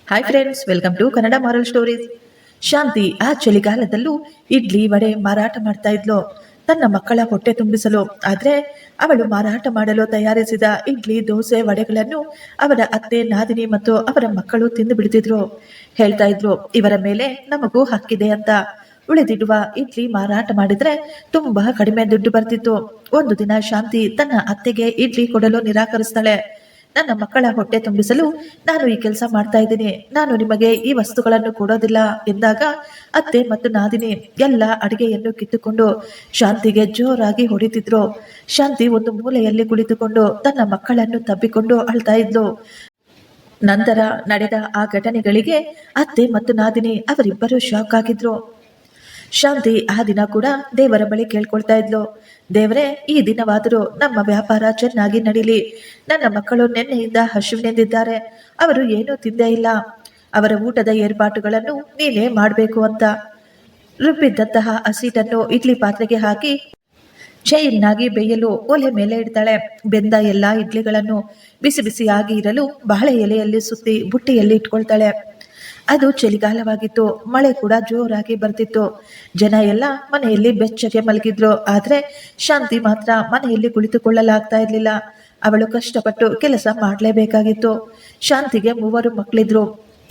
Hi friends, welcome to Kannada moral stories. Shanti ಆ ಚಳಿಗಾಲದಲ್ಲೂ ಇಡ್ಲಿ ವಡೆ ಮಾರಾಟ ಮಾಡ್ತಾ ಇದ್ಲು ತನ್ನ ಮಕ್ಕಳ ಹೊಟ್ಟೆ ತುಂಬಿಸಲು. ಆದ್ರೆ ಅವಳು ಮಾರಾಟ ಮಾಡಲು ತಯಾರಿಸಿದ ಇಡ್ಲಿ ದೋಸೆ ವಡೆಗಳನ್ನು ಅವರ ಅತ್ತೆ ನಾದಿನಿ ಮತ್ತು ಅವರ ಮಕ್ಕಳು ತಿಂದು ಬಿಡ್ತಿದ್ರು. ಹೇಳ್ತಾ ಇದ್ರು, ಇವರ ಮೇಲೆ ನಮಗೂ ಹಕ್ಕಿದೆ ಅಂತ. ಉಳಿದಿಡುವ ಇಡ್ಲಿ ಮಾರಾಟ ಮಾಡಿದ್ರೆ ತುಂಬಾ ಕಡಿಮೆ ದುಡ್ಡು ಬರ್ತಿತ್ತು. ಒಂದು ದಿನ ಶಾಂತಿ ತನ್ನ ಅತ್ತೆಗೆ ಇಡ್ಲಿ ಕೊಡಲು ನಿರಾಕರಿಸ್ತಾಳೆ. ನನ್ನ ಮಕ್ಕಳ ಹೊಟ್ಟೆ ತುಂಬಿಸಲು ನಾನು ಈ ಕೆಲಸ ಮಾಡ್ತಾ ಇದ್ದೀನಿ, ನಾನು ನಿಮಗೆ ಈ ವಸ್ತುಗಳನ್ನು ಕೊಡೋದಿಲ್ಲ ಎಂದಾಗ ಅತ್ತೆ ಮತ್ತು ನಾದಿನಿ ಎಲ್ಲ ಅಡಿಗೆಯನ್ನು ಕಿತ್ತುಕೊಂಡು ಶಾಂತಿಗೆ ಜೋರಾಗಿ ಹೊಡಿತಿದ್ರು. ಶಾಂತಿ ಒಂದು ಮೂಲೆಯಲ್ಲಿ ಕುಳಿತುಕೊಂಡು ತನ್ನ ಮಕ್ಕಳನ್ನು ತಬ್ಬಿಕೊಂಡು ಅಳ್ತಾ ಇದ್ಲು. ನಂತರ ನಡೆದ ಆ ಘಟನೆಗಳಿಗೆ ಅತ್ತೆ ಮತ್ತು ನಾದಿನಿ ಅವರಿಬ್ಬರು ಶಾಕ್ ಆಗಿದ್ರು. ಶಾಂತಿ ಆ ದಿನ ಕೂಡ ದೇವರ ಬಳಿ ಕೇಳ್ಕೊಳ್ತಾ ಇದ್ಲು, ದೇವರೇ, ಈ ದಿನವಾದರೂ ನಮ್ಮ ವ್ಯಾಪಾರ ಚೆನ್ನಾಗಿ ನಡೀಲಿ. ನನ್ನ ಮಕ್ಕಳು ನಿನ್ನೆಯಿಂದ ಹಸಿವಿನೆಂದಿದ್ದಾರೆ, ಅವರು ಏನೂ ತಿಂದೇ ಇಲ್ಲ. ಅವರ ಊಟದ ಏರ್ಪಾಟುಗಳನ್ನು ನೀನೇ ಮಾಡಬೇಕು ಅಂತ ರುಬ್ಬಿದ್ದಂತಹ ಹಸಿಟ್ಟನ್ನು ಇಡ್ಲಿ ಪಾತ್ರೆಗೆ ಹಾಕಿ ಚೆನ್ನಾಗಿ ಬೇಯಲು ಒಲೆ ಮೇಲೆ ಇಡ್ತಾಳೆ. ಬೆಂದ ಎಲ್ಲಾ ಇಡ್ಲಿಗಳನ್ನು ಬಿಸಿ ಬಿಸಿಯಾಗಿ ಇರಲು ಬಾಳೆ ಎಲೆಯಲ್ಲಿ ಸುತ್ತಿ ಬುಟ್ಟಿಯಲ್ಲಿ ಇಟ್ಕೊಳ್ತಾಳೆ. ಅದು ಚಳಿಗಾಲವಾಗಿತ್ತು, ಮಳೆ ಕೂಡ ಜೋರಾಗಿ ಬರ್ತಿತ್ತು. ಜನ ಎಲ್ಲ ಮನೆಯಲ್ಲಿ ಬೆಚ್ಚಗೆ ಮಲಗಿದ್ರು. ಆದ್ರೆ ಶಾಂತಿ ಮಾತ್ರ ಮನೆಯಲ್ಲಿ ಕುಳಿತುಕೊಳ್ಳಲಾಗ್ತಾ ಇರ್ಲಿಲ್ಲ. ಅವಳು ಕಷ್ಟಪಟ್ಟು ಕೆಲಸ ಮಾಡಲೇಬೇಕಾಗಿತ್ತು. ಶಾಂತಿಗೆ 3 ಮಕ್ಕಳಿದ್ರು.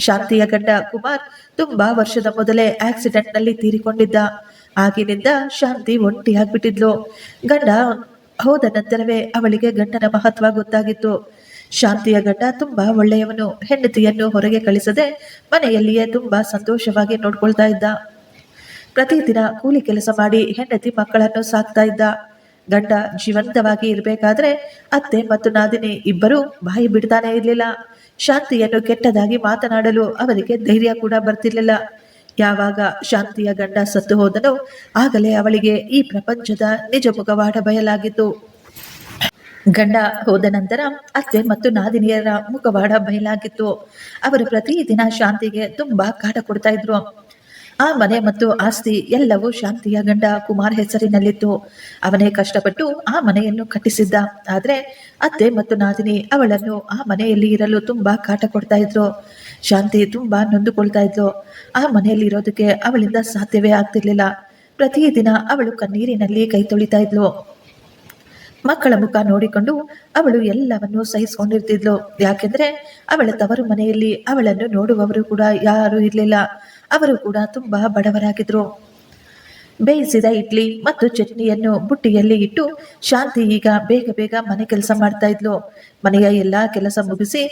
ಶಾಂತಿಯ ಗಂಡ ಕುಮಾರ್ ತುಂಬಾ ವರ್ಷದ ಮೊದಲೇ ಆಕ್ಸಿಡೆಂಟ್ ನಲ್ಲಿ ತೀರಿಕೊಂಡಿದ್ದ. ಆಗಿನಿಂದ ಶಾಂತಿ ಒಂಟಿಯಾಗ್ಬಿಟ್ಟಿದ್ಲು. ಗಂಡ ಹೋದ ನಂತರವೇ ಅವಳಿಗೆ ಗಂಡನ ಮಹತ್ವ ಗೊತ್ತಾಗಿತ್ತು. ಶಾಂತಿಯ ಗಂಡ ತುಂಬಾ ಒಳ್ಳೆಯವನು. ಹೆಂಡತಿಯನ್ನು ಹೊರಗೆ ಕಳಿಸದೆ ಮನೆಯಲ್ಲಿಯೇ ತುಂಬಾ ಸಂತೋಷವಾಗಿ ನೋಡ್ಕೊಳ್ತಾ ಇದ್ದ. ಪ್ರತಿದಿನ ಕೂಲಿ ಕೆಲಸ ಮಾಡಿ ಹೆಂಡತಿ ಮಕ್ಕಳನ್ನು ಸಾಕ್ತಾ ಇದ್ದ. ಗಂಡ ಜೀವಂತವಾಗಿ ಇರಬೇಕಾದ್ರೆ ಅತ್ತೆ ಮತ್ತು ನಾದಿನಿ ಇಬ್ಬರು ಬಾಯಿ ಬಿಡ್ತಾನೆ ಇರ್ಲಿಲ್ಲ. ಶಾಂತಿಯನ್ನು ಕೆಟ್ಟದಾಗಿ ಮಾತನಾಡಲು ಅವರಿಗೆ ಧೈರ್ಯ ಕೂಡ ಬರ್ತಿರ್ಲಿಲ್ಲ. ಯಾವಾಗ ಶಾಂತಿಯ ಗಂಡ ಸತ್ತು ಹೋದನೋ ಆಗಲೇ ಅವಳಿಗೆ ಈ ಪ್ರಪಂಚದ ನಿಜ ಮುಖವಾಡ ಬಯಲಾಗಿತ್ತು. ಗಂಡ ಹೋದ ನಂತರ ಅತ್ತೆ ಮತ್ತು ನಾದಿನಿಯರ ಮುಖವಾಡ ಬಯಲಾಗಿತ್ತು. ಅವರು ಪ್ರತಿದಿನ ಶಾಂತಿಗೆ ತುಂಬಾ ಕಾಟ ಕೊಡ್ತಾ ಇದ್ರು. ಆ ಮನೆ ಮತ್ತು ಆಸ್ತಿ ಎಲ್ಲವೂ ಶಾಂತಿಯ ಗಂಡ ಕುಮಾರ್ ಹೆಸರಿನಲ್ಲಿತ್ತು. ಅವನೇ ಕಷ್ಟಪಟ್ಟು ಆ ಮನೆಯನ್ನು ಕಟ್ಟಿಸಿದ್ದ. ಆದ್ರೆ ಅತ್ತೆ ಮತ್ತು ನಾದಿನಿ ಅವಳನ್ನು ಆ ಮನೆಯಲ್ಲಿ ಇರಲು ತುಂಬಾ ಕಾಟ ಕೊಡ್ತಾ ಇದ್ರು. ಶಾಂತಿ ತುಂಬಾ ನೊಂದುಕೊಳ್ತಾ ಇದ್ಲು. ಆ ಮನೆಯಲ್ಲಿ ಇರೋದಕ್ಕೆ ಅವಳಿಂದ ಸಾಧ್ಯವೇ ಆಗ್ತಿರ್ಲಿಲ್ಲ. ಪ್ರತಿದಿನ ಅವಳು ಕಣ್ಣೀರಿನಲ್ಲಿ ಕೈ ತೊಳಿತಾ ಇದ್ಲು. ಮಕ್ಕಳ ಮುಖ ನೋಡಿಕೊಂಡು ಅವಳು ಎಲ್ಲವನ್ನೂ ಸಹಿಸಿಕೊಂಡಿರ್ತಿದ್ಲು. ಯಾಕೆಂದ್ರೆ ಅವಳ ತವರು ಮನೆಯಲ್ಲಿ ಅವಳನ್ನು ನೋಡುವವರು ಕೂಡ ಯಾರು ಇರ್ಲಿಲ್ಲ. ಅವರು ಕೂಡ ತುಂಬಾ ಬಡವರಾಗಿದ್ರು. ಬೇಯಿಸಿದ ಇಡ್ಲಿ ಮತ್ತು ಚಟ್ನಿಯನ್ನು ಬುಟ್ಟಿಯಲ್ಲಿ ಇಟ್ಟು ಶಾಂತಿ ಈಗ ಬೇಗ ಬೇಗ ಮನೆ ಕೆಲಸ ಮಾಡ್ತಾ ಇದ್ಲು. ಮನೆಯ ಎಲ್ಲಾ ಕೆಲಸ ಮುಗಿಸಿ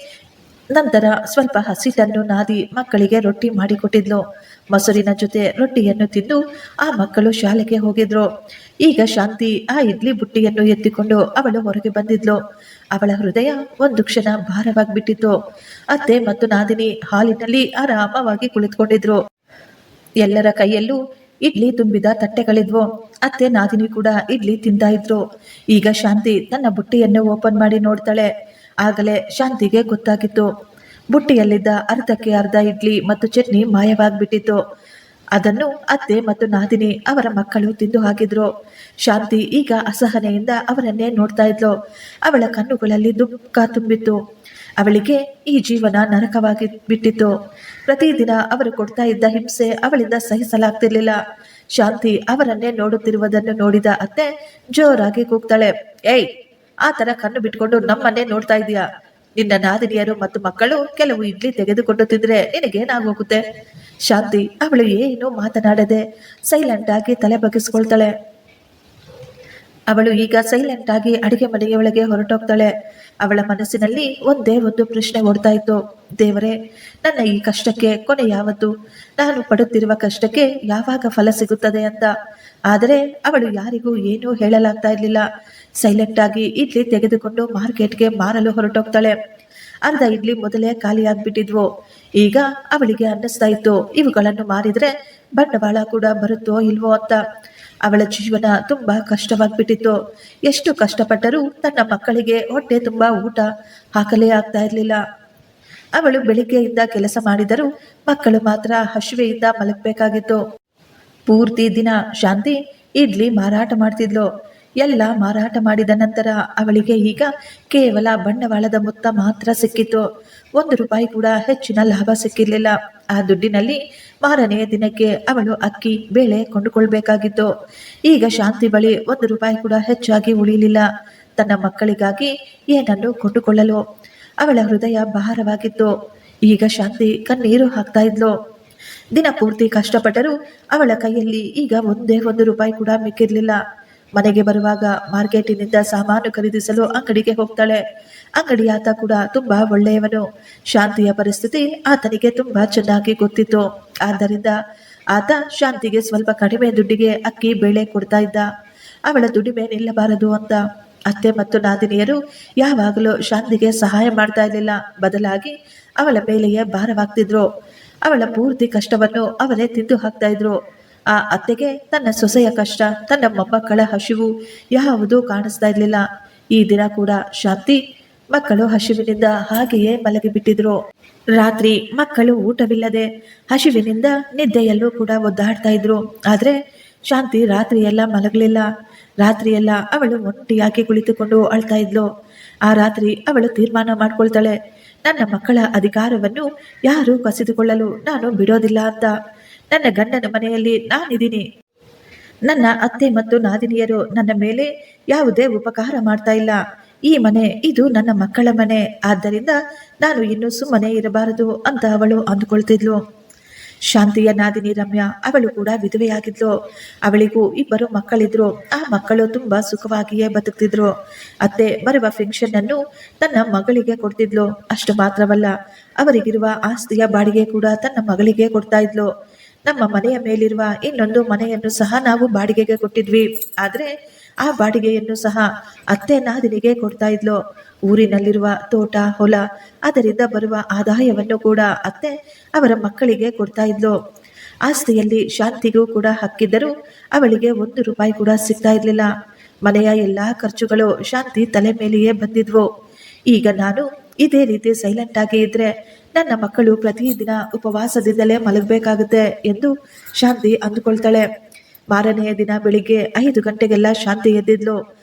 ನಂತರ ಸ್ವಲ್ಪ ಹಸಿಟ್ಟನ್ನು ನಾದಿ ಮಕ್ಕಳಿಗೆ ರೊಟ್ಟಿ ಮಾಡಿಕೊಟ್ಟಿದ್ಲು. ಮೊಸರಿನ ಜೊತೆ ರೊಟ್ಟಿಯನ್ನು ತಿಂದು ಆ ಮಕ್ಕಳು ಶಾಲೆಗೆ ಹೋಗಿದ್ರು. ಈಗ ಶಾಂತಿ ಆ ಇಡ್ಲಿ ಬುಟ್ಟಿಯನ್ನು ಎತ್ತಿಕೊಂಡು ಅವಳು ಹೊರಗೆ ಬಂದಿದ್ಲು. ಅವಳ ಹೃದಯ ಒಂದು ಕ್ಷಣ ಭಾರವಾಗಿಬಿಟ್ಟಿತ್ತು. ಅತ್ತೆ ಮತ್ತು ನಾದಿನಿ ಹಾಲಿನಲ್ಲಿ ಆರಾಮವಾಗಿ ಕುಳಿತುಕೊಂಡಿದ್ರು. ಎಲ್ಲರ ಕೈಯಲ್ಲೂ ಇಡ್ಲಿ ತುಂಬಿದ ತಟ್ಟೆಗಳಿದ್ವು. ಅತ್ತೆ ನಾದಿನಿ ಕೂಡ ಇಡ್ಲಿ ತಿಂತಾ ಇದ್ರು. ಈಗ ಶಾಂತಿ ತನ್ನ ಬುಟ್ಟಿಯನ್ನು ಓಪನ್ ಮಾಡಿ ನೋಡ್ತಾಳೆ. ಆಗಲೇ ಶಾಂತಿಗೆ ಗೊತ್ತಾಗಿತ್ತು, ಬುಟ್ಟಿಯಲ್ಲಿದ್ದ ಅರ್ಧಕ್ಕೆ ಅರ್ಧ ಇಡ್ಲಿ ಮತ್ತು ಚಟ್ನಿ ಮಾಯವಾಗ್ಬಿಟ್ಟಿತ್ತು. ಅದನ್ನು ಅತ್ತೆ ಮತ್ತು ನಾದಿನಿ ಅವರ ಮಕ್ಕಳು ತಿಂದು ಹಾಕಿದ್ರು. ಶಾಂತಿ ಈಗ ಅಸಹನೆಯಿಂದ ಅವರನ್ನೇ ನೋಡ್ತಾ ಇದ್ಲು. ಅವಳ ಕಣ್ಣುಗಳಲ್ಲಿ ದುಃಖ ತುಂಬಿತ್ತು. ಅವಳಿಗೆ ಈ ಜೀವನ ನರಕವಾಗಿ ಬಿಟ್ಟಿತ್ತು. ಪ್ರತಿದಿನ ಅವರು ಕೊಡ್ತಾ ಇದ್ದ ಹಿಂಸೆ ಅವಳಿಂದ ಸಹಿಸಲಾಗ್ತಿರ್ಲಿಲ್ಲ. ಶಾಂತಿ ಅವರನ್ನೇ ನೋಡುತ್ತಿರುವುದನ್ನು ನೋಡಿದ ಅತ್ತೆ ಜೋರಾಗಿ ಕೂಗ್ತಾಳೆ, ಏಯ್, ಆ ತರ ಕಣ್ಣು ಬಿಟ್ಕೊಂಡು ನಮ್ಮನ್ನೇ ನೋಡ್ತಾ ಇದೀಯಾ? ನಿನ್ನ ನಾದಿನಿಯರು ಮತ್ತು ಮಕ್ಕಳು ಕೆಲವು ಇಡ್ಲಿ ತೆಗೆದುಕೊಂಡು ತಿಂದ್ರೆ ನಿನಗೇನಾಗೋಗುತ್ತೆ? ಶಾಂತಿ ಅವಳು ಏನು ಮಾತನಾಡದೆ ಸೈಲೆಂಟ್ ಆಗಿ ತಲೆ ಬಗ್ಗಿಸ್ಕೊಳ್ತಾಳೆ. ಅವಳು ಈಗ ಸೈಲೆಂಟ್ ಆಗಿ ಅಡಿಗೆ ಮನೆಯೊಳಗೆ ಹೊರಟೋಗ್ತಾಳೆ. ಅವಳ ಮನಸ್ಸಿನಲ್ಲಿ ಒಂದೇ ಒಂದು ಪ್ರಶ್ನೆ ಓಡ್ತಾ ಇತ್ತು, ದೇವರೇ, ನನ್ನ ಈ ಕಷ್ಟಕ್ಕೆ ಕೊನೆ ಯಾವತ್ತು? ನಾನು ಪಡುತ್ತಿರುವ ಕಷ್ಟಕ್ಕೆ ಯಾವಾಗ ಫಲ ಸಿಗುತ್ತದೆ ಅಂತ. ಆದರೆ ಅವಳು ಯಾರಿಗೂ ಏನೂ ಹೇಳಲಾಗ್ತಾ ಇರ್ಲಿಲ್ಲ. ಸೈಲೆಂಟ್ ಆಗಿ ಇಡ್ಲಿ ತೆಗೆದುಕೊಂಡು ಮಾರ್ಕೆಟ್ಗೆ ಮಾರಲು ಹೊರಟೋಗ್ತಾಳೆ. ಅರ್ಧ ಇಡ್ಲಿ ಮೊದಲೇ ಖಾಲಿಯಾಗ್ಬಿಟ್ಟಿದ್ವು. ಈಗ ಅವಳಿಗೆ ಅನ್ನಿಸ್ತಾ ಇತ್ತು, ಇವುಗಳನ್ನು ಮಾರಿದ್ರೆ ಬಂಡವಾಳ ಕೂಡ ಬರುತ್ತೋ ಇಲ್ವೋ ಅಂತ. ಅವಳ ಜೀವನ ತುಂಬಾ ಕಷ್ಟವಾಗ್ಬಿಟ್ಟಿತ್ತು. ಎಷ್ಟು ಕಷ್ಟಪಟ್ಟರೂ ತನ್ನ ಮಕ್ಕಳಿಗೆ ಹೊಟ್ಟೆ ತುಂಬಾ ಊಟ ಹಾಕಲೇ ಆಗ್ತಾ ಇರ್ಲಿಲ್ಲ. ಅವಳು ಬೆಳಿಗ್ಗೆಯಿಂದ ಕೆಲಸ ಮಾಡಿದರೂ ಮಕ್ಕಳು ಮಾತ್ರ ಹಸಿವೆಯಿಂದ ಮಲಗಬೇಕಾಗಿತ್ತು. ಪೂರ್ತಿ ದಿನ ಶಾಂತಿ ಇಡ್ಲಿ ಮಾರಾಟ ಮಾಡ್ತಿದ್ಲು. ಎಲ್ಲ ಮಾರಾಟ ಮಾಡಿದ ನಂತರ ಅವಳಿಗೆ ಈಗ ಕೇವಲ ಬಂಡವಾಳದ ಮೊತ್ತ ಮಾತ್ರ ಸಿಕ್ಕಿತು. 1 ರೂಪಾಯಿ ಕೂಡ ಹೆಚ್ಚಿನ ಲಾಭ ಸಿಕ್ಕಿರಲಿಲ್ಲ. ಆ ದುಡ್ಡಿನಲ್ಲಿ ಮಾರನೆಯ ದಿನಕ್ಕೆ ಅವಳು ಅಕ್ಕಿ ಬೇಳೆ ಕೊಂಡುಕೊಳ್ಬೇಕಾಗಿತ್ತು. ಈಗ ಶಾಂತಿ ಬಳಿ 1 ರೂಪಾಯಿ ಕೂಡ ಹೆಚ್ಚಾಗಿ ಉಳಿಯಲಿಲ್ಲ. ತನ್ನ ಮಕ್ಕಳಿಗಾಗಿ ಏನನ್ನು ಕೊಂಡುಕೊಳ್ಳಲು ಅವಳ ಹೃದಯ ಭಾರವಾಗಿತ್ತು. ಈಗ ಶಾಂತಿ ಕಣ್ಣೀರು ಹಾಕ್ತಾ ಇದ್ಲು. ದಿನ ಪೂರ್ತಿ ಕಷ್ಟಪಟ್ಟರೂ ಅವಳ ಕೈಯಲ್ಲಿ ಈಗ ಒಂದೇ 1 ರೂಪಾಯಿ ಕೂಡ ಮಿಕ್ಕಿರ್ಲಿಲ್ಲ. ಮನೆಗೆ ಬರುವಾಗ ಮಾರ್ಕೆಟಿನಿಂದ ಸಾಮಾನು ಖರೀದಿಸಲು ಅಂಗಡಿಗೆ ಹೋಗ್ತಾಳೆ. ಅಂಗಡಿಯಾತ ಕೂಡ ತುಂಬಾ ಒಳ್ಳೆಯವನು. ಶಾಂತಿಯ ಪರಿಸ್ಥಿತಿ ಆತನಿಗೆ ತುಂಬಾ ಚೆನ್ನಾಗಿ ಗೊತ್ತಿತ್ತು. ಆದ್ದರಿಂದ ಆತ ಶಾಂತಿಗೆ ಸ್ವಲ್ಪ ಕಡಿಮೆ ದುಡ್ಡಿಗೆ ಅಕ್ಕಿ ಬೇಳೆ ಕೊಡ್ತಾ ಇದ್ದ. ಅವಳ ದುಡಿಮೆ ನಿಲ್ಲಬಾರದು ಅಂತ ಅತ್ತೆ ಮತ್ತು ನಾದಿನಿಯರು ಯಾವಾಗಲೂ ಶಾಂತಿಗೆ ಸಹಾಯ ಮಾಡ್ತಾ ಇರಲಿಲ್ಲ. ಬದಲಾಗಿ ಅವಳ ಮೇಲೆಯೇ ಭಾರವಾಗ್ತಿದ್ರು. ಅವಳ ಪೂರ್ತಿ ಕಷ್ಟವನ್ನು ಅವರೇ ತಿಂದು ಹಾಕ್ತಾ ಇದ್ರು. ಆ ಅತ್ತೆಗೆ ತನ್ನ ಸೊಸೆಯ ಕಷ್ಟ, ತನ್ನ ಮೊಮ್ಮಕ್ಕಳ ಹಸಿವು ಯಾವುದೂ ಕಾಣಿಸ್ತಾ ಇರಲಿಲ್ಲ. ಈ ದಿನ ಕೂಡ ಶಾಂತಿ ಮಕ್ಕಳು ಹಸಿವಿನಿಂದ ಹಾಗೆಯೇ ಮಲಗಿಬಿಟ್ಟಿದ್ರು. ರಾತ್ರಿ ಮಕ್ಕಳು ಊಟವಿಲ್ಲದೆ ಹಸಿವಿನಿಂದ ನಿದ್ದೆಯಲ್ಲೂ ಕೂಡ ಒದ್ದಾಡ್ತಾ ಇದ್ರು. ಆದ್ರೆ ಶಾಂತಿ ರಾತ್ರಿಯೆಲ್ಲ ಮಲಗಲಿಲ್ಲ. ರಾತ್ರಿಯೆಲ್ಲ ಅವಳು ಒಂಟಿಯಾಗಿ ಕುಳಿತುಕೊಂಡು ಅಳ್ತಾ ಇದ್ಲು. ಆ ರಾತ್ರಿ ಅವಳು ತೀರ್ಮಾನ ಮಾಡ್ಕೊಳ್ತಾಳೆ, ನನ್ನ ಮಕ್ಕಳ ಅಧಿಕಾರವನ್ನು ಯಾರೂ ಕಸಿದುಕೊಳ್ಳಲು ನಾನು ಬಿಡೋದಿಲ್ಲ ಅಂತ. ನನ್ನ ಗಂಡನ ಮನೆಯಲ್ಲಿ ನಾನಿದ್ದೀನಿ. ನನ್ನ ಅತ್ತೆ ಮತ್ತು ನಾದಿನಿಯರು ನನ್ನ ಮೇಲೆ ಯಾವುದೇ ಉಪಕಾರ ಮಾಡ್ತಾ ಇಲ್ಲ. ಈ ಮನೆ ಇದು ನನ್ನ ಮಕ್ಕಳ ಮನೆ. ಆದ್ದರಿಂದ ನಾನು ಇನ್ನು ಸುಮ್ಮನೆ ಇರಬಾರದು ಅಂತ ಅವಳು ಅಂದುಕೊಳ್ತಿದ್ಲು. ಶಾಂತಿಯ ನಾದಿನಿ ರಮ್ಯಾ, ಅವಳು ಕೂಡ ವಿಧವೆಯಾಗಿದ್ಲು. ಅವಳಿಗೂ 2 ಮಕ್ಕಳಿದ್ರು. ಆ ಮಕ್ಕಳು ತುಂಬಾ ಸುಖವಾಗಿಯೇ ಬದುಕ್ತಿದ್ರು. ಅತ್ತೆ ಬರುವ ಫಂಕ್ಷನ್ ಅನ್ನು ತನ್ನ ಮಗಳಿಗೆ ಕೊಡ್ತಿದ್ಲು. ಅಷ್ಟು ಮಾತ್ರವಲ್ಲ, ಅವರಿಗಿರುವ ಆಸ್ತಿಯ ಬಾಡಿಗೆ ಕೂಡ ತನ್ನ ಮಗಳಿಗೆ ಕೊಡ್ತಾ ಇದ್ಲು. ನಮ್ಮ ಮನೆಯ ಮೇಲಿರುವ ಇನ್ನೊಂದು ಮನೆಯನ್ನು ಸಹ ನಾವು ಬಾಡಿಗೆಗೆ ಕೊಟ್ಟಿದ್ವಿ. ಆದ್ರೆ ಆ ಬಾಡಿಗೆಯನ್ನು ಸಹ ಅತ್ತೆ ನಾದಿನಿಗೆ ಕೊಡ್ತಾ ಇದ್ಲು. ಊರಿನಲ್ಲಿರುವ ತೋಟ ಹೊಲ ಅದರಿಂದ ಬರುವ ಆದಾಯವನ್ನು ಕೂಡ ಅತ್ತೆ ಅವರ ಮಕ್ಕಳಿಗೆ ಕೊಡ್ತಾ ಇದ್ಲು. ಆಸ್ತಿಯಲ್ಲಿ ಶಾಂತಿಗೂ ಕೂಡ ಹಕ್ಕಿದ್ದರೂ ಅವಳಿಗೆ 1 ರೂಪಾಯಿ ಕೂಡ ಸಿಗ್ತಾ ಇರ್ಲಿಲ್ಲ. ಮನೆಯ ಎಲ್ಲಾ ಖರ್ಚುಗಳು ಶಾಂತಿ ತಲೆ ಮೇಲೆಯೇ ಬಂದಿದ್ವು. ಈಗ ನಾನು ಇದೇ ರೀತಿ ಸೈಲೆಂಟ್ ಆಗಿ ಇದ್ರೆ ನನ್ನ ಮಕ್ಕಳು ಪ್ರತಿದಿನ ಉಪವಾಸದಿಂದಲೇ ಮಲಗಬೇಕಾಗುತ್ತೆ ಎಂದು ಶಾಂತಿ ಅಂದುಕೊಳ್ತಾಳೆ. ಮಾರನೆಯ ದಿನ ಬೆಳಿಗ್ಗೆ 5 ಗಂಟೆಗೆಲ್ಲ ಶಾಂತಿ ಎದ್ದಿದ್ಲು.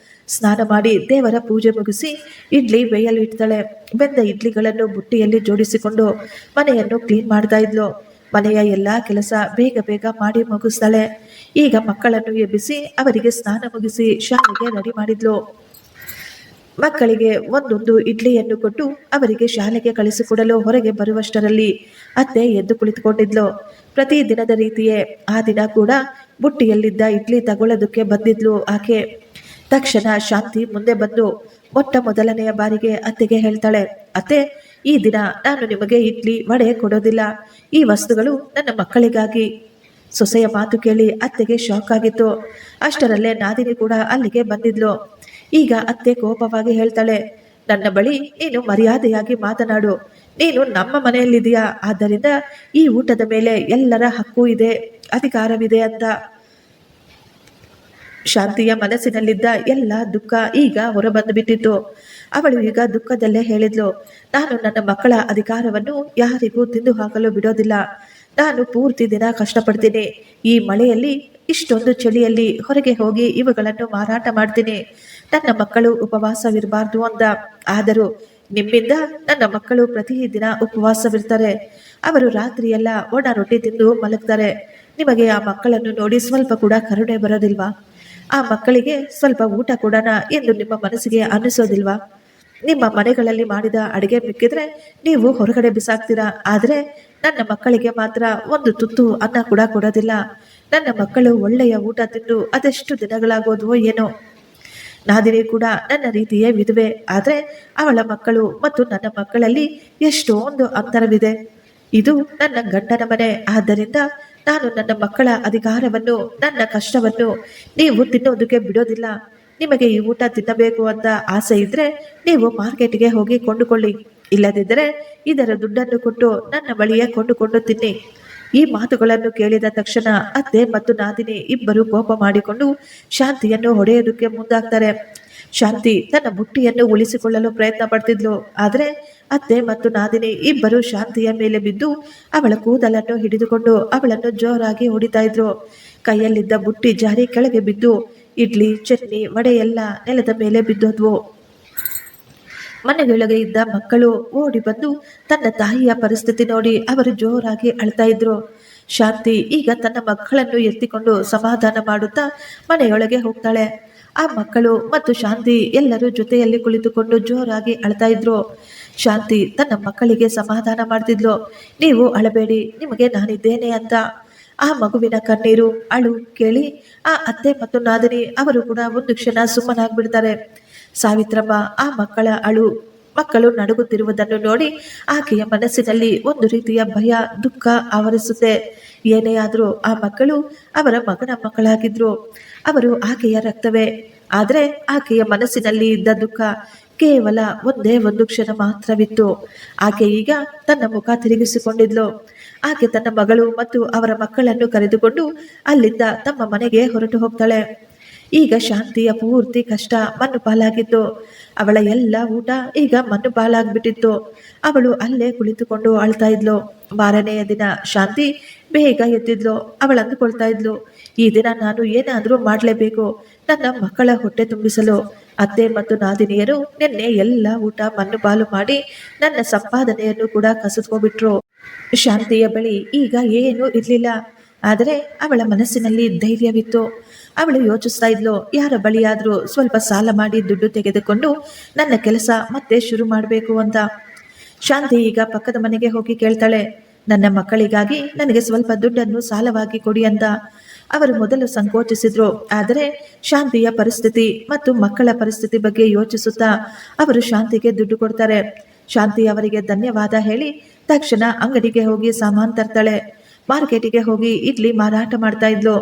ಸ್ನಾನ ಮಾಡಿ ದೇವರ ಪೂಜೆ ಮುಗಿಸಿ ಇಡ್ಲಿ ಬೇಯಲು ಇಡ್ತಾಳೆ. ಬೆಂದ ಇಡ್ಲಿಗಳನ್ನು ಬುಟ್ಟಿಯಲ್ಲಿ ಜೋಡಿಸಿಕೊಂಡು ಮನೆಯನ್ನು ಕ್ಲೀನ್ ಮಾಡ್ತಾ ಇದ್ಲು. ಮನೆಯ ಎಲ್ಲಾ ಕೆಲಸ ಬೇಗ ಬೇಗ ಮಾಡಿ ಮುಗಿಸ್ತಾಳೆ. ಈಗ ಮಕ್ಕಳನ್ನು ಎಬ್ಬಿಸಿ ಅವರಿಗೆ ಸ್ನಾನ ಮುಗಿಸಿ ಶಾಲೆಗೆ ರೆಡಿ ಮಾಡಿದ್ಲು. ಮಕ್ಕಳಿಗೆ ಒಂದೊಂದು ಇಡ್ಲಿಯನ್ನು ಕೊಟ್ಟು ಅವರಿಗೆ ಶಾಲೆಗೆ ಕಳಿಸಿಕೊಡಲು ಹೊರಗೆ ಬರುವಷ್ಟರಲ್ಲಿ ಅತ್ತೆ ಎದ್ದು ಕುಳಿತುಕೊಂಡಿದ್ಲು. ಪ್ರತಿ ದಿನದ ರೀತಿಯೇ ಆ ದಿನ ಕೂಡ ಬುಟ್ಟಿಯಲ್ಲಿದ್ದ ಇಡ್ಲಿ ತಗೊಳ್ಳೋದಕ್ಕೆ ಬಂದಿದ್ಲು ಆಕೆ. ತಕ್ಷಣ ಶಾಂತಿ ಮುಂದೆ ಬಂದು ಮೊಟ್ಟ ಮೊದಲನೆಯ ಬಾರಿಗೆ ಅತ್ತೆಗೆ ಹೇಳ್ತಾಳೆ, ಅತ್ತೆ, ಈ ದಿನ ನಾನು ನಿಮಗೆ ಇಡ್ಲಿ ವಡೆ ಕೊಡೋದಿಲ್ಲ. ಈ ವಸ್ತುಗಳು ನನ್ನ ಮಕ್ಕಳಿಗಾಗಿ. ಸೊಸೆಯ ಮಾತು ಕೇಳಿ ಅತ್ತೆಗೆ ಶಾಕ್ ಆಗಿತ್ತು. ಅಷ್ಟರಲ್ಲೇ ನಾದಿನಿ ಕೂಡ ಅಲ್ಲಿಗೆ ಬಂದಿದ್ಲು. ಈಗ ಅತ್ತೆ ಕೋಪವಾಗಿ ಹೇಳ್ತಾಳೆ, ನನ್ನ ಬಳಿ ನೀನು ಮರ್ಯಾದೆಯಾಗಿ ಮಾತನಾಡು. ನೀನು ನಮ್ಮ ಮನೆಯಲ್ಲಿದೆಯಾ, ಆದ್ದರಿಂದ ಈ ಊಟದ ಮೇಲೆ ಎಲ್ಲರ ಹಕ್ಕು ಇದೆ, ಅಧಿಕಾರವಿದೆ ಅಂತ. ಶಾಂತಿಯ ಮನಸ್ಸಿನಲ್ಲಿದ್ದ ಎಲ್ಲ ದುಃಖ ಈಗ ಹೊರಬಂದು ಬಿಟ್ಟಿತ್ತು. ಅವಳು ಈಗ ದುಃಖದಲ್ಲೇ ಹೇಳಿದ್ಲು, ನಾನು ನನ್ನ ಮಕ್ಕಳ ಅಧಿಕಾರವನ್ನು ಯಾರಿಗೂ ತಿಂದು ಹಾಕಲು ಬಿಡೋದಿಲ್ಲ. ನಾನು ಪೂರ್ತಿ ದಿನ ಕಷ್ಟಪಡ್ತೀನಿ. ಈ ಮಳೆಯಲ್ಲಿ ಇಷ್ಟೊಂದು ಚಳಿಯಲ್ಲಿ ಹೊರಗೆ ಹೋಗಿ ಇವುಗಳನ್ನು ಮಾರಾಟ ಮಾಡ್ತೀನಿ. ನನ್ನ ಮಕ್ಕಳು ಉಪವಾಸವಿರಬಾರ್ದು ಅಂದ. ಆದರೂ ನಿಮ್ಮಿಂದ ನನ್ನ ಮಕ್ಕಳು ಪ್ರತಿದಿನ ಉಪವಾಸವಿರ್ತಾರೆ. ಅವರು ರಾತ್ರಿಯೆಲ್ಲ ಒಣ ರೊಟ್ಟಿ ತಿಂದು ಮಲಗ್ತಾರೆ. ನಿಮಗೆ ಆ ಮಕ್ಕಳನ್ನು ನೋಡಿ ಸ್ವಲ್ಪ ಕೂಡ ಕರುಣೆ ಬರೋದಿಲ್ವಾ? ಆ ಮಕ್ಕಳಿಗೆ ಸ್ವಲ್ಪ ಊಟ ಕೊಡೋಣ ಎಂದು ನಿಮ್ಮ ಮನಸ್ಸಿಗೆ ಅನ್ನಿಸೋದಿಲ್ವಾ? ನಿಮ್ಮ ಮನೆಗಳಲ್ಲಿ ಮಾಡಿದ ಅಡುಗೆ ಮಿಕ್ಕಿದ್ರೆ ನೀವು ಹೊರಗಡೆ ಬಿಸಾಕ್ತೀರಾ. ಆದರೆ ನನ್ನ ಮಕ್ಕಳಿಗೆ ಮಾತ್ರ ಒಂದು ತುತ್ತು ಅನ್ನ ಕೂಡ ಕೊಡೋದಿಲ್ಲ. ನನ್ನ ಮಕ್ಕಳು ಒಳ್ಳೆಯ ಊಟ ತಿಂದು ಅದೆಷ್ಟು ದಿನಗಳಾಗೋದ್ವೋ ಏನೋ. ನಾದಿನಿ ಕೂಡ ನನ್ನ ರೀತಿಯೇ ವಿಧವೆ. ಆದರೆ ಅವಳ ಮಕ್ಕಳು ಮತ್ತು ನನ್ನ ಮಕ್ಕಳಲ್ಲಿ ಎಷ್ಟೊಂದು ಅಂತರವಿದೆ. ಇದು ನನ್ನ ಗಂಡನ ಮನೆ. ಆದ್ದರಿಂದ ನಾನು ನನ್ನ ಮಕ್ಕಳ ಅಧಿಕಾರವನ್ನು, ನನ್ನ ಕಷ್ಟವನ್ನು ನೀವು ತಿನ್ನೋದಕ್ಕೆ ಬಿಡೋದಿಲ್ಲ. ನಿಮಗೆ ಈ ಊಟ ತಿನ್ನಬೇಕು ಅಂತ ಆಸೆ ಇದ್ರೆ ನೀವು ಮಾರ್ಕೆಟ್ಗೆ ಹೋಗಿ ಕೊಂಡುಕೊಳ್ಳಿ. ಇಲ್ಲದಿದ್ದರೆ ಇದರ ದುಡ್ಡನ್ನು ಕೊಟ್ಟು ನನ್ನ ಬಳಿಯೇ ಕೊಂಡುಕೊಂಡು ತಿನ್ನಿ. ಈ ಮಾತುಗಳನ್ನು ಕೇಳಿದ ತಕ್ಷಣ ಅತ್ತೆ ಮತ್ತು ನಾದಿನಿ ಇಬ್ಬರು ಕೋಪ ಮಾಡಿಕೊಂಡು ಶಾಂತಿಯನ್ನು ಹೊಡೆಯೋದಕ್ಕೆ ಮುಂದಾಗ್ತಾರೆ. ಶಾಂತಿ ತನ್ನ ಬುಟ್ಟಿಯನ್ನು ಉಳಿಸಿಕೊಳ್ಳಲು ಪ್ರಯತ್ನ ಪಡ್ತಿದ್ಲು. ಆದರೆ ಅತ್ತೆ ಮತ್ತು ನಾದಿನಿ ಇಬ್ಬರು ಶಾಂತಿಯ ಮೇಲೆ ಬಿದ್ದು ಅವಳ ಕೂದಲನ್ನು ಹಿಡಿದುಕೊಂಡು ಅವಳನ್ನು ಜೋರಾಗಿ ಹೊಡಿತಾ ಇದ್ರು. ಕೈಯಲ್ಲಿದ್ದ ಬುಟ್ಟಿ ಜಾರಿ ಕೆಳಗೆ ಬಿದ್ದು ಇಡ್ಲಿ ಚಟ್ನಿ ವಡೆ ಎಲ್ಲ ನೆಲದ ಮೇಲೆ ಬಿದ್ದೋದ್ವು. ಮನೆಯೊಳಗೆ ಇದ್ದ ಮಕ್ಕಳು ಓಡಿ ಬಂದು ತನ್ನ ತಾಯಿಯ ಪರಿಸ್ಥಿತಿ ನೋಡಿ ಅವರು ಜೋರಾಗಿ ಅಳ್ತಾ ಇದ್ರು. ಶಾಂತಿ ಈಗ ತನ್ನ ಮಕ್ಕಳನ್ನು ಎತ್ತಿಕೊಂಡು ಸಮಾಧಾನ ಮಾಡುತ್ತಾ ಮನೆಯೊಳಗೆ ಹೋಗ್ತಾಳೆ. ಆ ಮಕ್ಕಳು ಮತ್ತು ಶಾಂತಿ ಎಲ್ಲರೂ ಜೊತೆಯಲ್ಲಿ ಕುಳಿತುಕೊಂಡು ಜೋರಾಗಿ ಅಳ್ತಾ ಇದ್ರು. ಶಾಂತಿ ತನ್ನ ಮಕ್ಕಳಿಗೆ ಸಮಾಧಾನ ಮಾಡ್ತಿದ್ಲು. ನೀವು ಅಳಬೇಡಿ, ನಿಮಗೆ ನಾನಿದ್ದೇನೆ ಅಂತ. ಆ ಮಗುವಿನ ಕಣ್ಣೀರು ಅಳು ಕೇಳಿ ಆ ಅತ್ತೆ ಮತ್ತು ನಾದಿನಿ ಅವರು ಕೂಡ ಒಂದು ಕ್ಷಣ ಸುಮ್ಮನಾಗ್ಬಿಡ್ತಾರೆ. ಸಾವಿತ್ರಮ್ಮ ಆ ಮಕ್ಕಳು ನಡುಗುತ್ತಿರುವುದನ್ನು ನೋಡಿ ಆಕೆಯ ಮನಸ್ಸಿನಲ್ಲಿ ಒಂದು ರೀತಿಯ ಭಯ ದುಃಖ ಆವರಿಸುತ್ತೆ. ಏನೇ ಆದರೂ ಆ ಮಕ್ಕಳು ಅವರ ಮಗನ ಮಕ್ಕಳಾಗಿದ್ರು. ಅವರು ಆಕೆಯ ರಕ್ತವೇ. ಆದರೆ ಆಕೆಯ ಮನಸ್ಸಿನಲ್ಲಿ ಇದ್ದ ದುಃಖ ಕೇವಲ ಒಂದೇ ಒಂದು ಕ್ಷಣ ಮಾತ್ರವಿತ್ತು. ಆಕೆ ಈಗ ತನ್ನ ಮುಖ ತಿರುಗಿಸಿಕೊಂಡಿದ್ಲು. ಆಕೆ ತನ್ನ ಮಗಳು ಮತ್ತು ಅವರ ಮಕ್ಕಳನ್ನು ಕರೆದುಕೊಂಡು ಅಲ್ಲಿಂದ ತಮ್ಮ ಮನೆಗೆ ಹೊರಟು ಹೋಗ್ತಾಳೆ. ಈಗ ಶಾಂತಿಯ ಪೂರ್ತಿ ಕಷ್ಟ ಮಣ್ಣು ಪಾಲಾಗಿತ್ತು. ಅವಳ ಎಲ್ಲ ಊಟ ಈಗ ಮಣ್ಣು ಪಾಲಾಗ್ಬಿಟ್ಟಿತ್ತು. ಅವಳು ಅಲ್ಲೇ ಕುಳಿತುಕೊಂಡು ಅಳ್ತಾ ಇದ್ಲು. ಮಾರನೆಯ ದಿನ ಶಾಂತಿ ಬೇಗ ಎದ್ದಿದ್ಲು. ಅವಳು ಅಂದುಕೊಳ್ತಾ ಇದ್ಲು, ಈ ದಿನ ನಾನು ಏನಾದರೂ ಮಾಡಲೇಬೇಕು ನನ್ನ ಮಕ್ಕಳ ಹೊಟ್ಟೆ ತುಂಬಿಸಲು. ಅತ್ತೆ ಮತ್ತು ನಾದಿನಿಯರು ನಿನ್ನೆ ಎಲ್ಲ ಊಟ ಮಣ್ಣು ಪಾಲು ಮಾಡಿ ನನ್ನ ಸಂಪಾದನೆಯನ್ನು ಕೂಡ ಕಸಿದ್ಕೊಂಡ್ಬಿಟ್ರು. ಶಾಂತಿಯ ಬಳಿ ಈಗ ಏನೂ ಇರಲಿಲ್ಲ. ಆದರೆ ಅವಳ ಮನಸ್ಸಿನಲ್ಲಿ ಧೈರ್ಯವಿತ್ತು. ಅವಳು ಯೋಚಿಸ್ತಾ ಇದ್ಲು, ಯಾರ ಬಳಿಯಾದರೂ ಸ್ವಲ್ಪ ಸಾಲ ಮಾಡಿ ದುಡ್ಡು ತೆಗೆದುಕೊಂಡು ನನ್ನ ಕೆಲಸ ಮತ್ತೆ ಶುರು ಮಾಡಬೇಕು ಅಂತ. ಶಾಂತಿ ಈಗ ಪಕ್ಕದ ಮನೆಗೆ ಹೋಗಿ ಕೇಳ್ತಾಳೆ, ನನ್ನ ಮಕ್ಕಳಿಗಾಗಿ ನನಗೆ ಸ್ವಲ್ಪ ದುಡ್ಡನ್ನು ಸಾಲವಾಗಿ ಕೊಡಿ ಅಂತ. ಅವರು ಮೊದಲು ಸಂಕೋಚಿಸಿದ್ರು. ಆದರೆ ಶಾಂತಿಯ ಪರಿಸ್ಥಿತಿ ಮತ್ತು ಮಕ್ಕಳ ಪರಿಸ್ಥಿತಿ ಬಗ್ಗೆ ಯೋಚಿಸುತ್ತಾ ಅವರು ಶಾಂತಿಗೆ ದುಡ್ಡು ಕೊಡ್ತಾರೆ. ಶಾಂತಿ ಅವರಿಗೆ ಧನ್ಯವಾದ ಹೇಳಿ ತಕ್ಷಣ ಅಂಗಡಿಗೆ ಹೋಗಿ ಸಾಮಾನು ತರ್ತಾಳೆ. ಮಾರ್ಕೆಟಿಗೆ ಹೋಗಿ ಇಡ್ಲಿ ಮಾರಾಟ ಮಾಡ್ತಾ ಇದ್ಲು.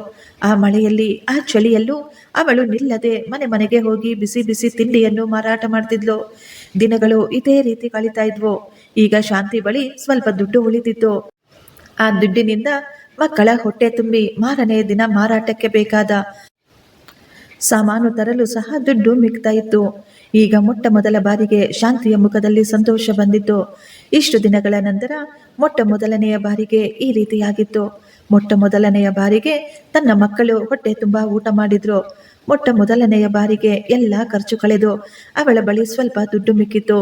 ಆ ಮಳೆಯಲ್ಲಿ ಆ ಚಳಿಯಲ್ಲೂ ಅವಳು ನಿಲ್ಲದೆ ಮನೆಗೆ ಹೋಗಿ ಬಿಸಿ ಬಿಸಿ ತಿಂಡಿಯನ್ನು ಮಾರಾಟ ಮಾಡ್ತಿದ್ಲು. ದಿನಗಳು ಇದೇ ರೀತಿ ಕಳೀತಾ ಇದ್ವು. ಈಗ ಶಾಂತಿ ಬಳಿ ಸ್ವಲ್ಪ ದುಡ್ಡು ಉಳಿದಿತ್ತು. ಆ ದುಡ್ಡಿನಿಂದ ಮಕ್ಕಳ ಹೊಟ್ಟೆ ತುಂಬಿ ಮಾರನೇ ದಿನ ಮಾರಾಟಕ್ಕೆ ಬೇಕಾದ ಸಾಮಾನು ತರಲು ಸಹ ದುಡ್ಡು ಮಿಗ್ತಾ ಇತ್ತು. ಈಗ ಮೊಟ್ಟ ಮೊದಲ ಬಾರಿಗೆ ಶಾಂತಿಯ ಮುಖದಲ್ಲಿ ಸಂತೋಷ ಬಂದಿತ್ತು. ಇಷ್ಟು ದಿನಗಳ ನಂತರ ಮೊಟ್ಟ ಮೊದಲನೆಯ ಬಾರಿಗೆ ಈ ರೀತಿಯಾಗಿತ್ತು. ಮೊಟ್ಟ ಮೊದಲನೆಯ ಬಾರಿಗೆ ತನ್ನ ಮಕ್ಕಳು ಹೊಟ್ಟೆ ತುಂಬ ಊಟ ಮಾಡಿದ್ರು. ಮೊಟ್ಟ ಮೊದಲನೆಯ ಬಾರಿಗೆ ಎಲ್ಲ ಖರ್ಚು ಕಳೆದು ಅವಳ ಬಳಿ ಸ್ವಲ್ಪ ದುಡ್ಡು ಮಿಕ್ಕಿತ್ತು.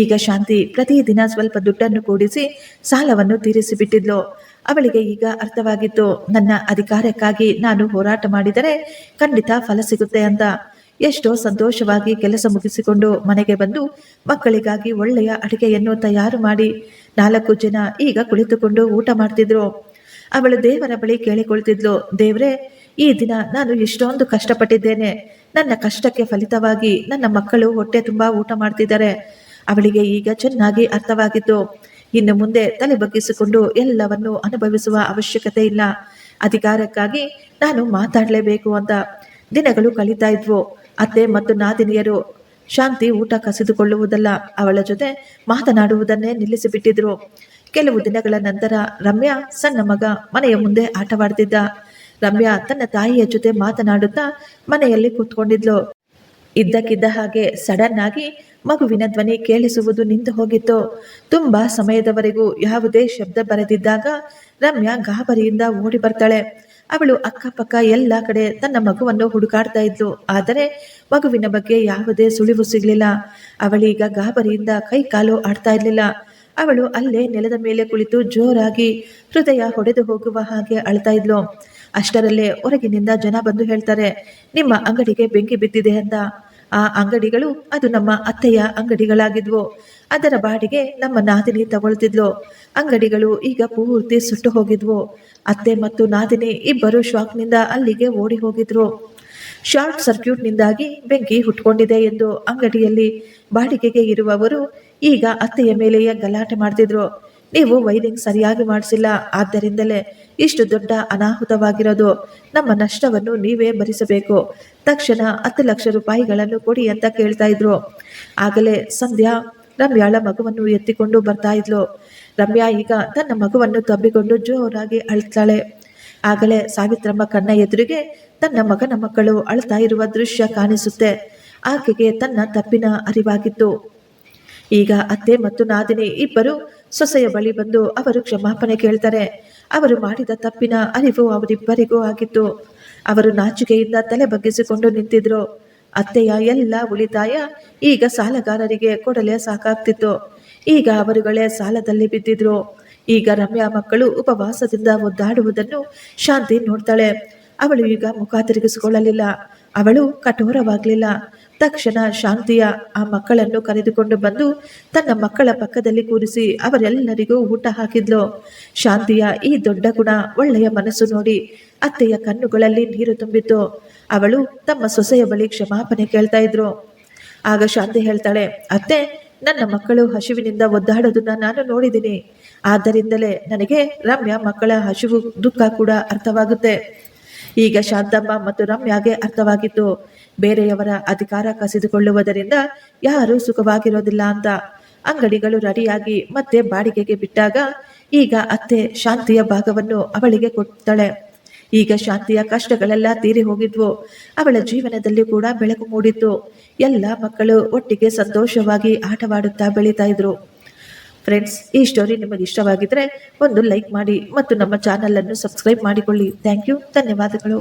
ಈಗ ಶಾಂತಿ ಪ್ರತಿದಿನ ಸ್ವಲ್ಪ ದುಡ್ಡನ್ನು ಕೂಡಿಸಿ ಸಾಲವನ್ನು ತೀರಿಸಿಬಿಟ್ಟಿದ್ಲು. ಅವಳಿಗೆ ಈಗ ಅರ್ಥವಾಗಿತ್ತು, ನನ್ನ ಅಧಿಕಾರಕ್ಕಾಗಿ ನಾನು ಹೋರಾಟ ಮಾಡಿದರೆ ಖಂಡಿತ ಫಲ ಸಿಗುತ್ತೆ ಅಂತ. ಎಷ್ಟೋ ಸಂತೋಷವಾಗಿ ಕೆಲಸ ಮುಗಿಸಿಕೊಂಡು ಮನೆಗೆ ಬಂದು ಮಕ್ಕಳಿಗಾಗಿ ಒಳ್ಳೆಯ ಅಡುಗೆಯನ್ನು ತಯಾರು ಮಾಡಿ 4 ಜನ ಈಗ ಕುಳಿತುಕೊಂಡು ಊಟ ಮಾಡ್ತಿದ್ರು. ಅವಳು ದೇವರ ಬಳಿ ಕೇಳಿಕೊಳ್ತಿದ್ಲು, ದೇವ್ರೇ, ಈ ದಿನ ನಾನು ಎಷ್ಟೊಂದು ಕಷ್ಟಪಟ್ಟಿದ್ದೇನೆ. ನನ್ನ ಕಷ್ಟಕ್ಕೆ ಫಲಿತವಾಗಿ ನನ್ನ ಮಕ್ಕಳು ಹೊಟ್ಟೆ ತುಂಬ ಊಟ ಮಾಡ್ತಿದ್ದಾರೆ. ಅವಳಿಗೆ ಈಗ ಚೆನ್ನಾಗಿ ಅರ್ಥವಾಗಿತ್ತು. ಇನ್ನು ಮುಂದೆ ತಲೆ ಬಗ್ಗಿಸಿಕೊಂಡು ಎಲ್ಲವನ್ನು ಅನುಭವಿಸುವ ಅವಶ್ಯಕತೆ ಇಲ್ಲ. ಅಧಿಕಾರಕ್ಕಾಗಿ ನಾನು ಮಾತಾಡಲೇಬೇಕು ಅಂತ. ದಿನಗಳು ಕಳೀತಾ ಇದ್ವು. ಅತ್ತೆ ಮತ್ತು ನಾದಿನಿಯರು ಶಾಂತಿ ಊಟ ಕಸಿದುಕೊಳ್ಳುವುದಲ್ಲ, ಅವಳ ಜೊತೆ ಮಾತನಾಡುವುದನ್ನೇ ನಿಲ್ಲಿಸಿಬಿಟ್ಟಿದ್ರು. ಕೆಲವು ದಿನಗಳ ನಂತರ ರಮ್ಯಾ ಸಣ್ಣ ಮಗ ಮನೆಯ ಮುಂದೆ ಆಟವಾಡ್ತಿದ್ದ. ರಮ್ಯಾ ತನ್ನ ತಾಯಿಯ ಜೊತೆ ಮಾತನಾಡುತ್ತಾ ಮನೆಯಲ್ಲಿ ಕೂತ್ಕೊಂಡಿದ್ಲು. ಇದ್ದಕ್ಕಿದ್ದ ಹಾಗೆ ಸಡನ್ ಆಗಿ ಮಗುವಿನ ಧ್ವನಿ ಕೇಳಿಸುವುದು ನಿಂತು ಹೋಗಿತ್ತು. ತುಂಬಾ ಸಮಯದವರೆಗೂ ಯಾವುದೇ ಶಬ್ದ ಬರದಿದ್ದಾಗ ರಮ್ಯಾ ಗಾಬರಿಯಿಂದ ಓಡಿ ಬರ್ತಾಳೆ. ಅವಳು ಅಕ್ಕಪಕ್ಕ ಎಲ್ಲ ಕಡೆ ತನ್ನ ಮಗುವನ್ನು ಹುಡುಕಾಡ್ತಾ ಇದ್ಲು. ಆದರೆ ಮಗುವಿನ ಬಗ್ಗೆ ಯಾವುದೇ ಸುಳಿವು ಸಿಗಲಿಲ್ಲ. ಅವಳೀಗ ಗಾಬರಿಯಿಂದ ಕೈ ಕಾಲು ಆಡ್ತಾ ಇರಲಿಲ್ಲ. ಅವಳು ಅಲ್ಲೇ ನೆಲದ ಮೇಲೆ ಕುಳಿತು ಜೋರಾಗಿ ಹೃದಯ ಹೊಡೆದು ಹೋಗುವ ಹಾಗೆ ಅಳ್ತಾ ಇದ್ಲು. ಅಷ್ಟರಲ್ಲೇ ಹೊರಗಿನಿಂದ ಜನ ಬಂದು ಹೇಳ್ತಾರೆ, ನಿಮ್ಮ ಅಂಗಡಿಗೆ ಬೆಂಕಿ ಬಿದ್ದಿದೆ ಅಂತ. ಆ ಅಂಗಡಿಗಳು ಅದು ನಮ್ಮ ಅತ್ತೆಯ ಅಂಗಡಿಗಳಾಗಿದ್ವು. ಅದರ ಬಾಡಿಗೆ ನಮ್ಮ ನಾದಿನಿ ತಗೊಳ್ತಿದ್ಲು. ಅಂಗಡಿಗಳು ಈಗ ಪೂರ್ತಿ ಸುಟ್ಟು ಹೋಗಿದ್ವು. ಅತ್ತೆ ಮತ್ತು ನಾದಿನಿ ಇಬ್ಬರು ಶಾಕ್ನಿಂದ ಅಲ್ಲಿಗೆ ಓಡಿ ಹೋಗಿದ್ರು. ಶಾರ್ಟ್ ಸರ್ಕ್ಯೂಟ್ನಿಂದಾಗಿ ಬೆಂಕಿ ಹುಟ್ಕೊಂಡಿದೆ ಎಂದು ಅಂಗಡಿಯಲ್ಲಿ ಬಾಡಿಗೆಗೆ ಇರುವವರು ಈಗ ಅತ್ತೆಯ ಮೇಲೆಯೇ ಗಲಾಟೆ ಮಾಡ್ತಿದ್ರು. ನೀವು ವೈರಿಂಗ್ ಸರಿಯಾಗಿ ಮಾಡಿಸಿಲ್ಲ, ಆದ್ದರಿಂದಲೇ ಇಷ್ಟು ದೊಡ್ಡ ಅನಾಹುತವಾಗಿರೋದು. ನಮ್ಮ ನಷ್ಟವನ್ನು ನೀವೇ ಭರಿಸಬೇಕು. ತಕ್ಷಣ 10 ಲಕ್ಷ ರೂಪಾಯಿಗಳನ್ನು ಕೊಡಿ ಅಂತ ಕೇಳ್ತಾ ಇದ್ರು. ಆಗಲೇ ಸಂಧ್ಯಾ ರಮ್ಯಾಳ ಮಗುವನ್ನು ಎತ್ತಿಕೊಂಡು ಬರ್ತಾ ಇದ್ಲು. ರಮ್ಯಾ ಈಗ ತನ್ನ ಮಗುವನ್ನು ತಬ್ಬಿಕೊಂಡು ಜೋರಾಗಿ ಅಳ್ತಾಳೆ. ಆಗಲೇ ಸಾವಿತ್ರಮ್ಮ ಕಣ್ಣ ಎದುರಿಗೆ ತನ್ನ ಮಗನ ಮಕ್ಕಳು ಅಳ್ತಾ ಇರುವ ದೃಶ್ಯ ಕಾಣಿಸುತ್ತೆ. ಆಕೆಗೆ ತನ್ನ ತಪ್ಪಿನ ಅರಿವಾಗಿತ್ತು. ಈಗ ಅತ್ತೆ ಮತ್ತು ನಾದಿನಿ ಇಬ್ಬರು ಸೊಸೆಯ ಬಳಿ ಬಂದು ಅವರು ಕ್ಷಮಾಪಣೆ ಕೇಳ್ತಾರೆ. ಅವರು ಮಾಡಿದ ತಪ್ಪಿನ ಅರಿವು ಅವರಿಬ್ಬರಿಗೂ ಆಗಿತ್ತು. ಅವರು ನಾಚಿಕೆಯಿಂದ ತಲೆ ಬಗ್ಗಿಸಿಕೊಂಡು ನಿಂತಿದ್ರು. ಅತ್ತೆಯ ಎಲ್ಲ ಉಳಿತಾಯ ಈಗ ಸಾಲಗಾರರಿಗೆ ಕೊಡಲೇ ಸಾಕಾಗ್ತಿತ್ತು. ಈಗ ಅವರುಗಳೇ ಸಾಲದಲ್ಲಿ ಬಿದ್ದಿದ್ರು. ಈಗ ರಮ್ಯಾ ಮಕ್ಕಳು ಉಪವಾಸದಿಂದ ಒದ್ದಾಡುವುದನ್ನು ಶಾಂತಿ ನೋಡ್ತಾಳೆ. ಅವಳು ಈಗ ಮುಖ ತಿರುಗಿಸಿಕೊಳ್ಳಲಿಲ್ಲ. ಅವಳು ಕಠೋರವಾಗಲಿಲ್ಲ. ತಕ್ಷಣ ಶಾಂತಿಯ ಆ ಮಕ್ಕಳನ್ನು ಕರೆದುಕೊಂಡು ಬಂದು ತನ್ನ ಮಕ್ಕಳ ಪಕ್ಕದಲ್ಲಿ ಕೂರಿಸಿ ಅವರೆಲ್ಲರಿಗೂ ಊಟ ಹಾಕಿದ್ಲು. ಶಾಂತಿಯ ಈ ದೊಡ್ಡ ಗುಣ, ಒಳ್ಳೆಯ ಮನಸ್ಸು ನೋಡಿ ಅತ್ತೆಯ ಕಣ್ಣುಗಳಲ್ಲಿ ನೀರು ತುಂಬಿತ್ತು. ಅವಳು ತಮ್ಮ ಸೊಸೆಯ ಬಳಿ ಕ್ಷಮಾಪಣೆ ಕೇಳ್ತಾ ಇದ್ರು. ಆಗ ಶಾಂತಿ ಹೇಳ್ತಾಳೆ, ಅತ್ತೆ, ನನ್ನ ಮಕ್ಕಳು ಹಸಿವಿನಿಂದ ಒದ್ದಾಡೋದನ್ನ ನಾನು ನೋಡಿದ್ದೀನಿ. ಆದ್ದರಿಂದಲೇ ನನಗೆ ರಮ್ಯಾ ಮಕ್ಕಳ ಹಸಿವು ದುಃಖ ಕೂಡ ಅರ್ಥವಾಗುತ್ತೆ. ಈಗ ಶಾಂತಮ್ಮ ಮತ್ತು ರಮ್ಯಾಗೆ ಅರ್ಥವಾಗಿತ್ತು, ಬೇರೆಯವರ ಅಧಿಕಾರ ಕಸಿದುಕೊಳ್ಳುವುದರಿಂದ ಯಾರೂ ಸುಖವಾಗಿರೋದಿಲ್ಲ ಅಂತ. ಅಂಗಡಿಗಳು ರೆಡಿಯಾಗಿ ಮತ್ತೆ ಬಾಡಿಗೆಗೆ ಬಿಟ್ಟಾಗ ಈಗ ಅತ್ತೆ ಶಾಂತಿಯ ಭಾಗವನ್ನು ಅವಳಿಗೆ ಕೊಡ್ತಾಳೆ. ಈಗ ಶಾಂತಿಯ ಕಷ್ಟಗಳೆಲ್ಲ ತೀರಿ ಹೋಗಿದ್ವು. ಅವಳ ಜೀವನದಲ್ಲಿ ಕೂಡ ಬೆಳಕು ಮೂಡಿತ್ತು. ಎಲ್ಲ ಮಕ್ಕಳು ಒಟ್ಟಿಗೆ ಸಂತೋಷವಾಗಿ ಆಟವಾಡುತ್ತಾ ಬೆಳೀತಾ ಇದ್ರು. ಫ್ರೆಂಡ್ಸ್, ಈ ಸ್ಟೋರಿ ನಿಮಗೆ ಇಷ್ಟವಾಗಿದ್ರೆ ಒಂದು ಲೈಕ್ ಮಾಡಿ ಮತ್ತು ನಮ್ಮ ಚಾನಲ್ ಅನ್ನು ಸಬ್ಸ್ಕ್ರೈಬ್ ಮಾಡಿಕೊಳ್ಳಿ. ಥ್ಯಾಂಕ್ ಯು, ಧನ್ಯವಾದಗಳು.